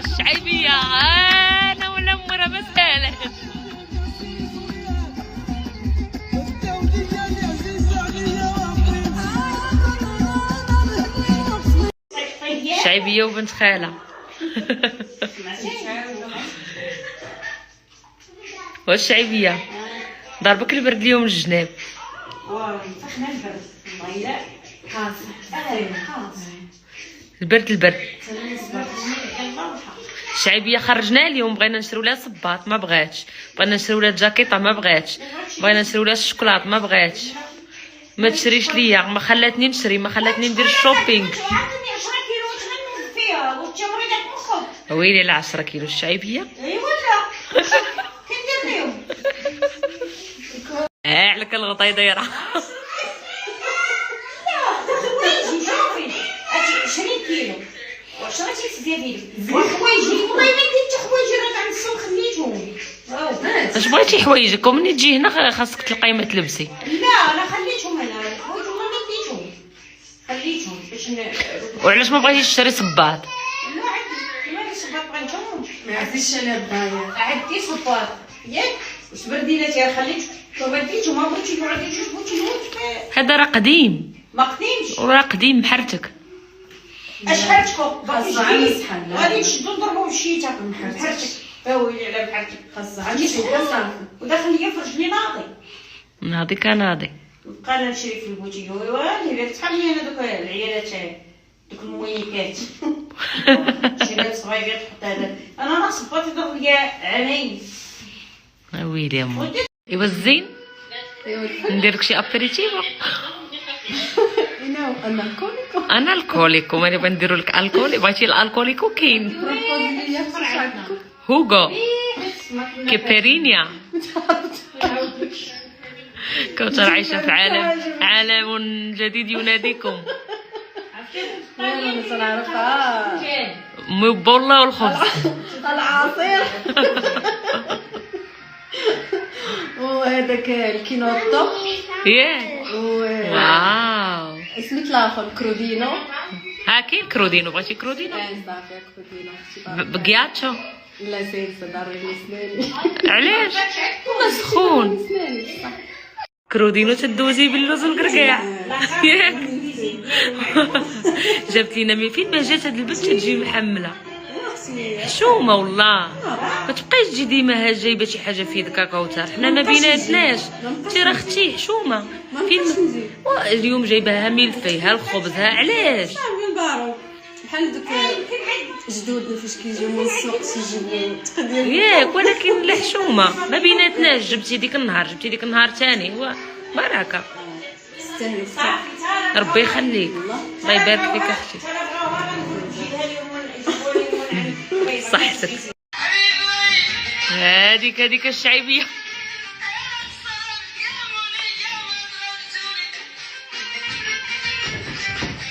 الشعيبية انا ونمرة مسالة. شعيبية وبنت خالة. والشعيبية ضربك البرد اليوم الجناب. البرد الشعيبية خرجنا اليوم، بغينا نشريو لها صباط ما بغاتش، بغينا نشريو لها جاكيطه ما بغاتش، بغينا نشريو لها الشوكولات ما بغاتش، ما تشريش ليا، ما خلاتني نشري، ما خلاتني ندير الشوبينغ. ويلي ال 10 كيلو الشعيبية. اي ولا كندير لهم عليك الغطاي دايره. لا حوايجي شوفي 20 كيلو وشريتي زيادين وحوايجي والله ما درت حوايجي راه عند السوق خليتهم. اش بغيتي حوايجك ومني تجي هنا خاصك تلقاي ما تلبسي. لا انا خليتهم هنا حوايج والله ما ديتهم خليتهم باش وعلاش ما بغيتيش تشري صباط؟ لا عندي ما صباط بغيتهم ما عرفتيش انا باغيه عندي صباط ياك واش برديناتي خليت وما ديتهم ما بغيتش نقعد نشوف هذا راه قديم، ما قديمش وراه قديم محرتك. اش حرتكم غادي نشدو نضربو بالشيته محرتك باويلي على بحالتك خاصها عندي شي حاجه وداخل ليا في رجلي ناضي ناضي كناضي. بقينا نشري في البوتيك ويلي تحملي انا دوك العيالات دوك المويكات شريت صغيرات تحط هذا انا ناقص بغيت يضرب ليا عامين. ويلي يا ماما. ايوا الزين ندير لك شي ابيريتيفو. انا الكوليكو ماني بنديرو لك الكولي. بغيتي الالكوليكو كاين هوغو كيبيرينيا. كوثر عايشة في عالم جديد يناديكم. مبولة والخبز العصير وهذاك الكينوتو ياك. واو سميت الاخر كرودينو. ها كاين كرودينو. بغيتي كرودينو صافي كرودينو بقياتشو. لا سيلسا ضرني سناني. علاش؟ سخون. كرودينو تدوزي باللوز والكركاع ياك. جابت لينا من فين ما جات هاد البنت تجي محمله حشومه والله. ما تبقايش تجي ديما جايبه شي حاجه في يدك كوثر. حنا ما بيناتناش. انت راه اختي حشومه فين اليوم جايباها ملفيه الخبزها. علاش بحال دوك جدودنا فاش كيجيو من السوق تيجيبو تقدير ياك. ولكن لا حشومه ما بيناتناش. جبتي ديك النهار جبتي ديك النهار ثاني هو بركه. ربي يخليك الله يبارك فيك اختي. صحتك. هذيك الشعيبيه.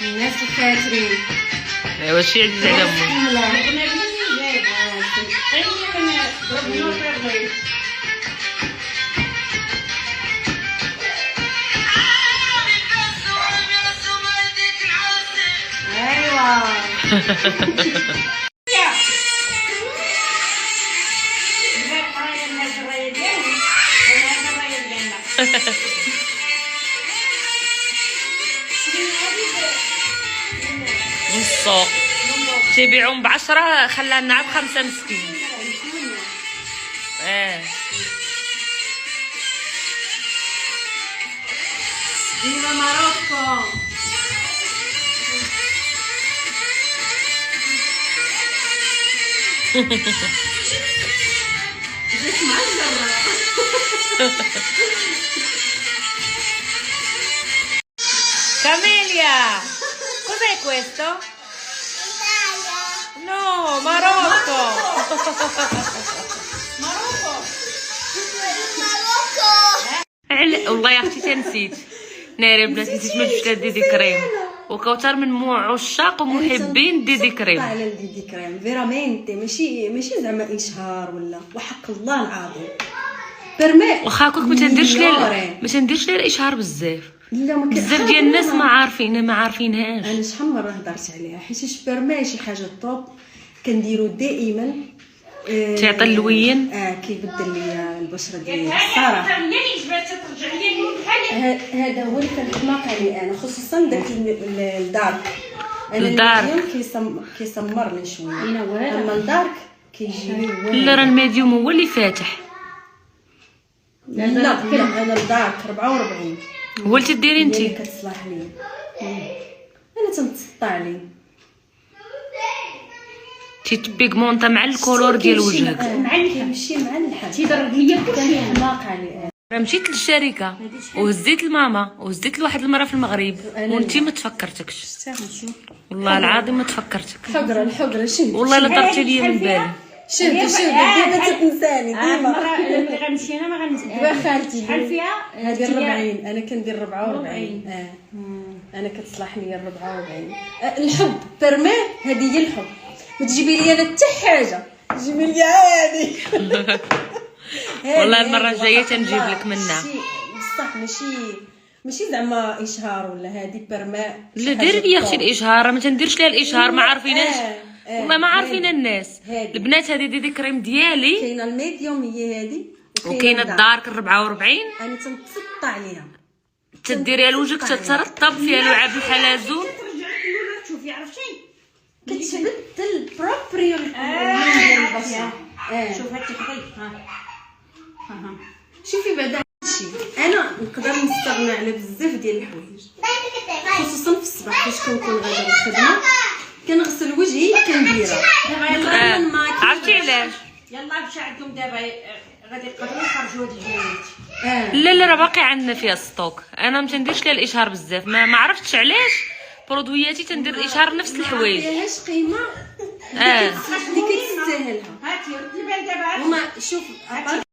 الناس الفاترين. ايوا شي عزيز على امي. من السوق تيبيعهم ب10 خلاها لنا ب5 مسكين. ديما ماروكو. جيت مع الجرة. Camelia, cos'è questo? No, Marocco. والله يا اختي تنسيت. ناري بنات نسيت ما جبت ديدي كريم. وكوثر من عشاق ومحبين ديدي كريم. على ديدي كريم فيرامنتي ماشي زعما اشهار ولا وحق الله العظيم. برمي واخا كنت ما تنديرش ليه الاشهار بزاف. بزاف ديال الناس ما عارفينهاش. انا شحال مره هضرت عليها حيت برمي شي حاجه طوب كنديرو دائما تعطي اللوين كيبدل لي البشره ديالي الصراحه. هذا هو اللي كنحماق عليه انا، خصوصا داك الدارك. انا الميديوم كيسمرني شويه، اما الدارك كيجي لي واعر. لا راه الميديوم هو اللي فاتح. لا انا الدارك 44 هو اللي تديري انت. اللي كتصلح لي انا تنتسطى عليه. تيبيغمونطا مع الكولور ديال وجهك، كيمشي مع الحال. تيضرب ليا كلشي. حماق عليه. راه مشيت للشركه وهزيت لماما وهزيت لواحد المراه في المغرب وانتي ما تفكرتكش. والله العظيم ما تفكرتك. الحقره شنو والله لا ضربتي ليا من بالي. شوفي ديما تتنساني ديما. المره اللي غنمشي انا ما غننسى. دابا خالتي شحال فيها هذه 40، انا كندير 44. انا كتصلح لي 44. الحب برمي، هذه هي الحب. ما تجيبي لي انا حتى حاجه، جيبي لي عادي. والله المره الجايه تنجيب لك منها. بصح ماشي زعما اشهار ولا هذه برماء. لا ديري لي اختي الاشهار، ما تنديرش ليها الاشهار، ما عارفيناش. والله ما عارفين الناس. البنات هذه دي كريم ديالي. كاينه الميديوم هي هذه، وكاينه الدارك 44. انا تنتسطى عليها. تديريها لوجهك تترطب فيها لعاب الحلزون. شوفي عرفتي كتبدل بروبريو ديال البشره. شوف هاتي حقي. شوفي بعدا هادشي انا نقدر نستغنى على بزاف ديال الحوايج، خصوصا في الصباح فاش كنكون غادا للخدمه كنغسل وجهي كنديرها. عرفتي علاش؟ يلا مشى عندكم دابا غادي يقدروا يخرجوا هاد الجوانب. لا راه باقي عندنا فيها ستوك. انا ما تنديرش ليها الاشهار بزاف، ما عرفتش علاش. برودوياتي تندير الاشهار نفس الحوايج. ما فيهاش قيمه اللي كتستاهلها. هاتي رد البال دابا. هما شوف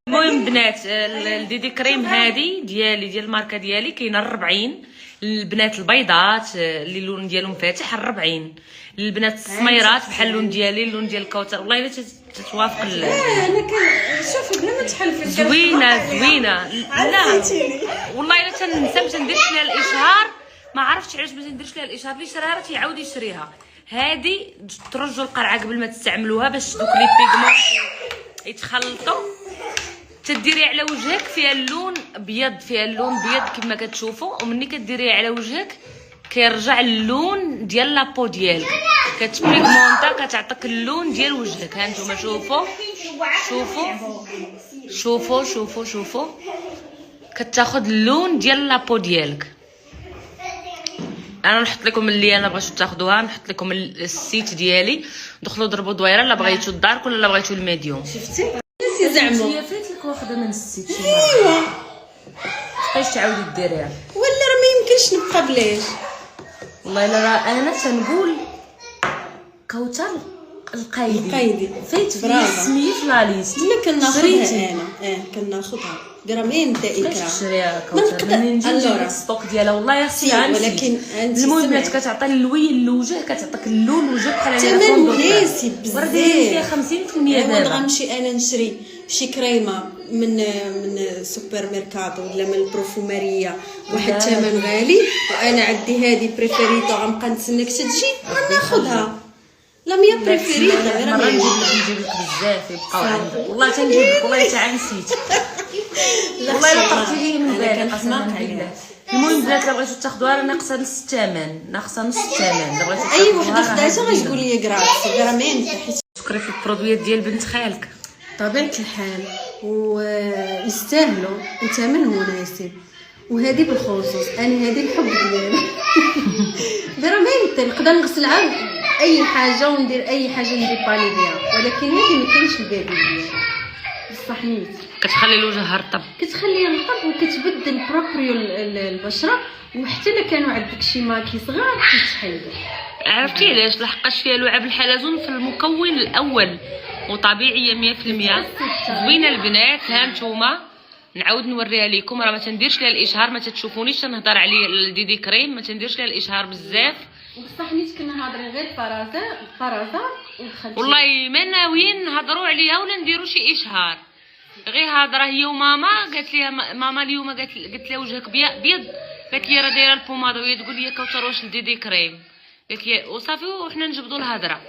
المهم بنات، الديدي كريم هذه ديال الماركه ديالي كاينه 40. البنات البيضات اللي اللون ديالهم فاتح 40. البنات السميرات بحال اللون ديالي، اللون ديال الكوثر. والله الا تتوافق. انا شوفي بلا ما تحلفي زوينه. لا والله الا تنسى ما تنديرش ليها الاشهار. ما عرفتش علاش ما تنديرش ليها الاشهار. اللي شراها تيعاود يشريها. هذه ترجوا القرعه قبل ما تستعملوها باش دوك لي بيغمون يتخلطوا. تديريها على وجهك فيها اللون ابيض، كما كتشوفوا. ومني كديريها على وجهك كيرجع اللون ديال لابو ديالك، كتبيغمونطا، كتعطيك اللون ديال وجهك. ها نتوما شوفوا كتاخذ اللون ديال لابو ديالك. انا نحط لكم اللي انا بغيتو تاخذوها، نحط لكم السيت ديالي. دخلوا ضربوا دويره لا بغيتو الدارك ولا لا بغيتو الميديوم. شفتي زعما هي فات لك واخده من السيت شي مره. بقيتي تعاودي ديريها ولا راه ما يمكنش نبقى بلاش. والله الا راه انا تنقول كوثر القايدي فايت في السميه في لا ليست. لا كناخذها انا كناخذها غرامين تا اكرا. كتشريها كوثر منين نجيب الستوك ديالها. والله يا اختي ولكن المهم بنات كتعطي اللوين لوجه، كتعطيك اللون وجهك بحال هكا. ثمن مناسب بزاف، وراه دايرين فيها 50% دابا. غنمشي انا نشري شي كريمه من سوبر ميركاتو ولا من البروفوماريه واحد الثمن غالي، وانا عندي هذه بريفيريتو غنبقى نتسناك تجي غناخذها. لا ميا بريفيريتا غير ما نجيب لك بزاف يبقاو عندك. والله تنجيب لك، والله حتى نسيت. والله الا طرتي لي من بالي قسما بالله. المهم بنات الا بغيتو تاخذوها راه ناقصه نص الثمن، الا بغيتو تاخذوها. اي وحده خداتها غتقول لي كراس غرامين حيت سكري في البرودويات ديال بنت خالك. طبيعه الحال ويستاهلوا وثمن مناسب. وهذه بالخصوص انا هذه الحب ديالي. فريمون نقدر نغسل عاد اي حاجه وندير اي حاجه ندير بالي بها، ولكن هذه ما كاينش البديل ديالها. بصح نيت كتخلي الوجه رطب، كتخليه رطب وكتبدل بروبريو البشره. وحتى الا كانوا عندك شي ماكي صغار كتحيدو. عرفتي علاش؟ لحقاش فيها لعاب الحلزون في المكون الاول وطبيعيه 100%. زوينه البنات. ها نتوما نعاود نوريها لكم. راه ما تنديرش ليها الاشهار، ما تتشوفونيش تنهضر عليه الديدي كريم، ما تنديرش ليها الاشهار بزاف. بصح نيت كنا هاضرين غير فرازه ودخلت. والله ما ناويين نهضروا عليها ولا نديروا شي اشهار. غير هضره هي وماما قالت ليها ماما اليوم قالت لها وجهك بيض. قالت لي راه دايره البوماده وهي تقول لي كوثر واش الديدي كريم. قالت لي وصافي وحنا نجبدوا الهضره.